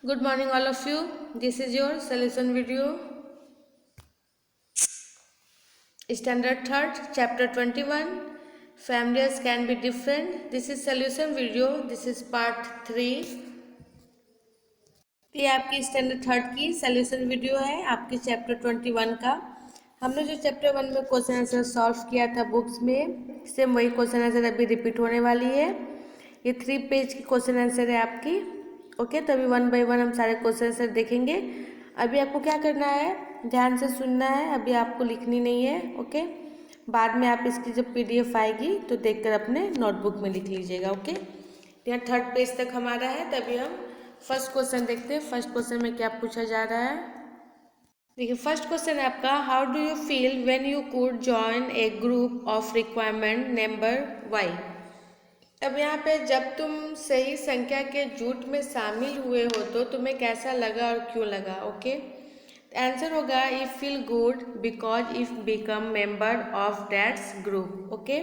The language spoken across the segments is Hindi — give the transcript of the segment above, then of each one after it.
Good morning, all of you. This is your solution video. Standard 3rd, chapter 21. Families can be different. This is solution video. This is part 3. ये आपकी स्टैंडर्ड 3rd की सॉल्यूशन वीडियो है आपके चैप्टर 21 का। हमने जो चैप्टर 1 में क्वेश्चन आंसर सॉल्व किया था बुक्स में, सेम वही क्वेश्चन आंसर अभी रिपीट होने वाली है। ये 3 पेज की क्वेश्चन आंसर है आपकी। ओके, तो अभी 1 बाय 1 हम सारे क्वेश्चन आंसर देखेंगे। अभी आपको क्या करना है, ध्यान से सुनना है, अभी आपको लिखनी नहीं है। ओके, बाद में आप इसकी जब PDF आएगी तो देखकर अपने नोटबुक में लिख लीजिएगा। ओके, यहाँ 3rd पेज तक हमारा है। तभी हम फर्स्ट क्वेश्चन देखते हैं। फर्स्ट क्वेश्चन में क्या पूछा जा रहा है, देखिए। फर्स्ट क्वेश्चन है आपका, how do you feel when you could join a group of requirement number why. अब यहाँ पे जब तुम सही संख्या के जुट में शामिल हुए हो तो तुम्हें कैसा लगा और क्यों लगा। ओके, आंसर होगा if feel good because if become member of that's group. Okay,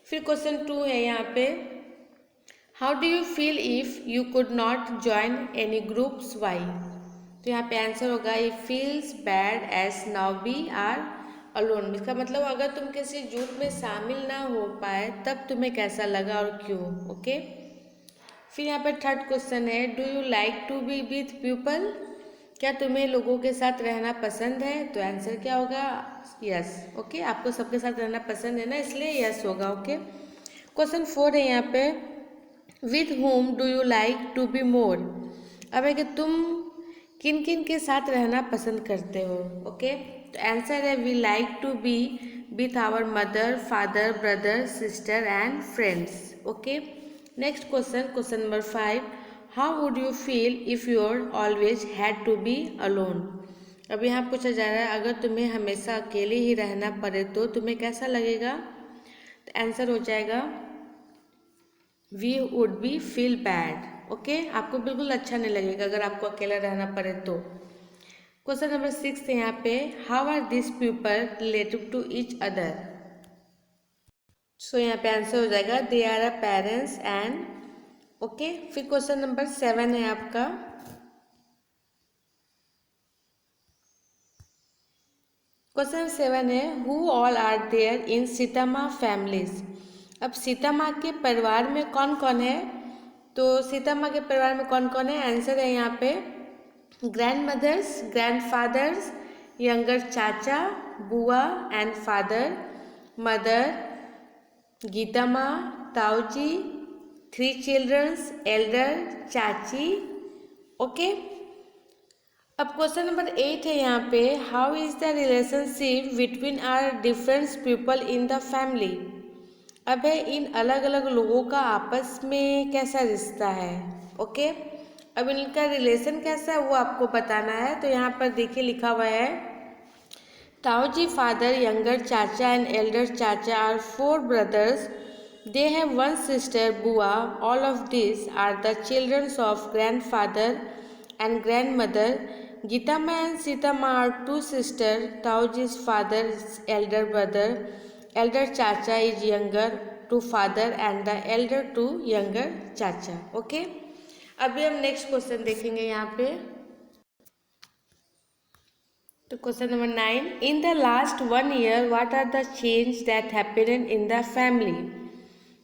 फिर क्वेश्चन 2 है यहाँ पे, how do you feel if you could not join any groups why. तो यहाँ पे आंसर होगा if feels bad as now we are alone. इसका मतलब अगर तुम किसी जुट में शामिल ना हो पाए तब तुम्हें कैसा लगा और क्यों। ओके, फिर यहाँ पे 3rd क्वेश्चन है, do you like to be with people. क्या तुम्हें लोगों के साथ रहना पसंद है। तो आंसर क्या होगा, यस। ओके, आपको सबके साथ रहना पसंद है ना, इसलिए यस होगा। ओके, क्वेश्चन 4 है यहाँ पे, with whom do you like to be more. अब है कि तुम किन किन के साथ रहना पसंद करते हो। ओके, तो आंसर है we like to be with our mother, father, brother, sister and friends. Okay, next question, question number 5, how would you feel if your always had to be alone. अब यहाँ पूछा जा रहा है अगर तुम्हें हमेशा अकेले ही रहना पड़े तो तुम्हें कैसा लगेगा। तो आंसर हो जाएगा we would be feel bad. Okay, आपको बिल्कुल अच्छा नहीं लगेगा अगर आपको अकेला रहना पड़े तो। क्वेश्चन नंबर 6 है यहाँ पे, how are this people related to each other. So यहाँ पे आंसर हो जाएगा they are a parents and. Okay, फिर क्वेश्चन नंबर 7 है आपका, क्वेश्चन 7 है, who all are there in Sita माँ फैमिलीज। अब सीता माँ के परिवार में कौन कौन है। तो सीता माँ के परिवार में कौन कौन है, आंसर है यहाँ पे grandmothers, grandfathers, younger chacha, bua and father, mother, Geeta maa, tau ji, 3 children, elder, chachi. Okay, अब क्वेश्चन नंबर 8 है यहाँ पे, how is the relationship between our different people in the family. अब है इन अलग अलग लोगों का आपस में कैसा रिश्ता है। ओके, अब इनका रिलेशन कैसा है वो आपको बताना है। तो यहाँ पर देखिए लिखा हुआ है, tauji father, younger chacha and elder chacha are 4 brothers, they have 1 sister bua, all of this are the childrens of grandfather and grandmother. Gitama and Sitama are 2 sisters. Tauji's father is elder brother. Elder Chacha is younger to father and the elder to younger Chacha. Okay? अभी हम नेक्स्ट क्वेश्चन देखेंगे यहाँ पे। तो question number 9, in the last 1 year what are the change that happened in the family.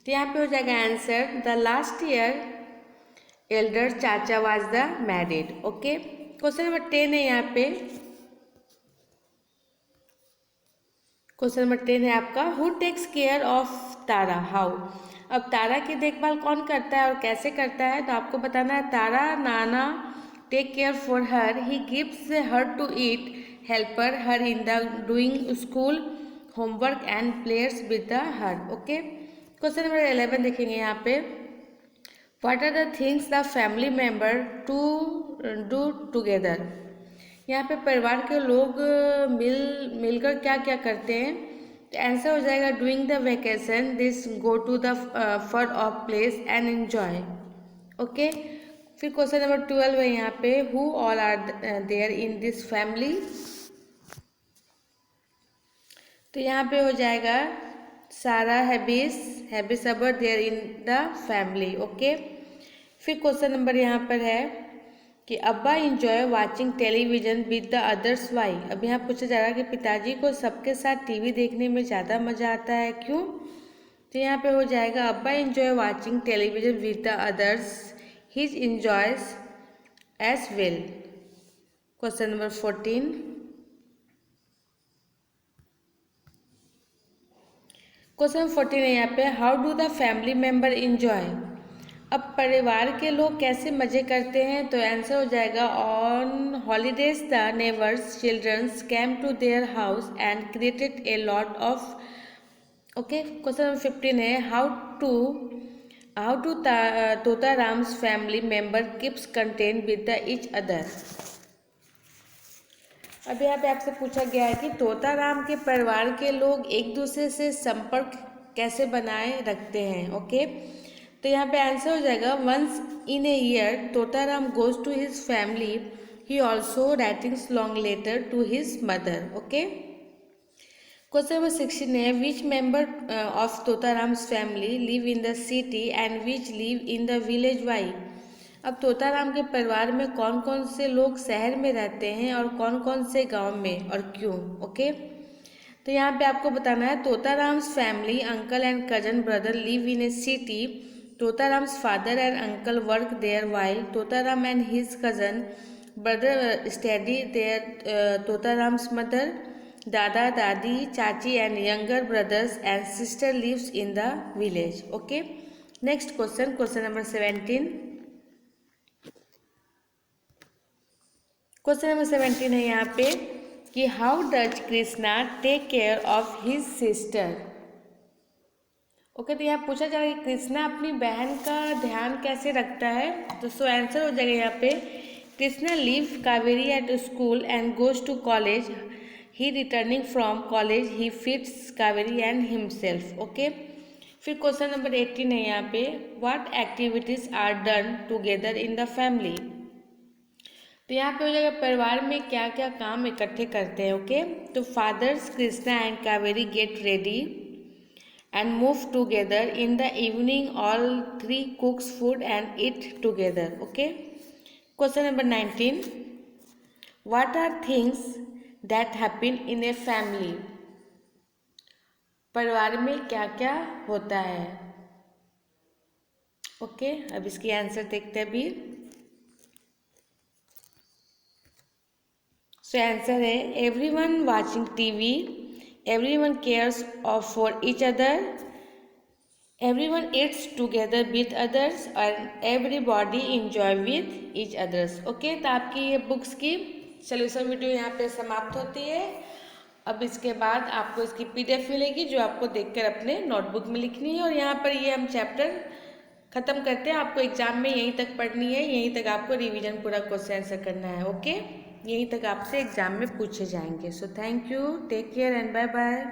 तो यहाँ पे हो जाएगा answer the last year elder chacha was the married. Okay, question number 10 है यहाँ पे, क्वेश्चन नंबर 10 है आपका, who takes care of Tara how. अब तारा की देखभाल कौन करता है और कैसे करता है, तो आपको बताना है Tara nana take care for her, he gives her to eat, helper her in the doing school homework and players with the her. Okay, question number 11 देखेंगे यहाँ पे, what are the things the family member to do together. यहाँ पे परिवार के लोग मिलकर क्या क्या करते हैं। तो आंसर हो जाएगा doing the vacation, this go to the fun of place and enjoy. Okay, फिर क्वेश्चन नंबर 12 है यहाँ पे, who all are there in this family. तो यहाँ पे हो जाएगा सारा, हैबिस अबर there in the family. Okay, फिर क्वेश्चन नंबर यहाँ पर है, कि abba enjoy watching television with the others why. अब यहाँ पूछा जा रहा है कि पिताजी को सबके साथ टीवी देखने में ज़्यादा मज़ा आता है, क्यों? तो यहाँ पे हो जाएगा abba enjoy watching television with the others, his enjoys as well. Question number 14। Question 14 है यहाँ पे, how do the family member enjoy. अब परिवार के लोग कैसे मज़े करते हैं, तो आंसर हो जाएगा on holidays the neighbours childrens came to their house and created a lot of. Okay, question number 15 है, how to Totaram's family member keeps content with the each other. अब यहाँ पे आपसे पूछा गया है कि तोताराम के परिवार के लोग एक दूसरे से संपर्क कैसे बनाए रखते हैं। ओके, तो यहाँ पे आंसर हो जाएगा once in a year Totaram goes to his family, he also writings long letter to his mother. Okay, question number 16 है, which member of Totaram's family live in the city and which live in the village why. अब तोताराम के परिवार में कौन कौन से लोग शहर में रहते हैं और कौन कौन से गांव में और क्यों। ओके, तो यहाँ पे आपको बताना है, Totaram's family uncle and cousin brother live in a city, Totaram's father and uncle work there while Totaram and his cousin brother study there Totaram's mother, dada dadi chachi and younger brothers and sister lives in the village. Okay, next question, question number 17। Question number 17 है यहाँ पे कि how does Krishna take care of his sister. Okay, तो यहाँ पूछा जा रहा है कि कृष्णा अपनी बहन का ध्यान कैसे रखता है, तो सो आंसर हो जाएगा यहाँ पे, Krishna leave Kaveri at school and goes to college, he returning from college he feeds Kaveri and himself. Okay, फिर क्वेश्चन नंबर 18 है यहाँ पे, what activities are done together in the family. तो यहाँ पे हो जाएगा परिवार में क्या क्या काम इकट्ठे करते हैं। ओके, तो fathers Krishna and Kaveri get ready and move together in the evening, all three cooks food and eat together. Okay, question number 19, what are things that happen in a family. परिवार में क्या क्या होता है। ओके, अब इसकी आंसर देखते हैं अभी। सो आंसर है everyone watching TV, everyone cares for each other, everyone eats together with others and everybody enjoy with each others. Okay, तो आपकी ये बुक्स की सोल्यूशन वीडियो यहाँ पे समाप्त होती है। अब इसके बाद आपको इसकी PDF मिलेगी जो आपको देखकर अपने नोटबुक में लिखनी है, और यहाँ पर ये हम चैप्टर खत्म करते हैं। आपको एग्जाम में यहीं तक पढ़नी है, यहीं तक आपको रिवीजन पूरा क्वेश्चन आंसर करना है। ओके, यहीं तक आपसे एग्जाम में पूछे जाएंगे। So thank you, take care and bye bye.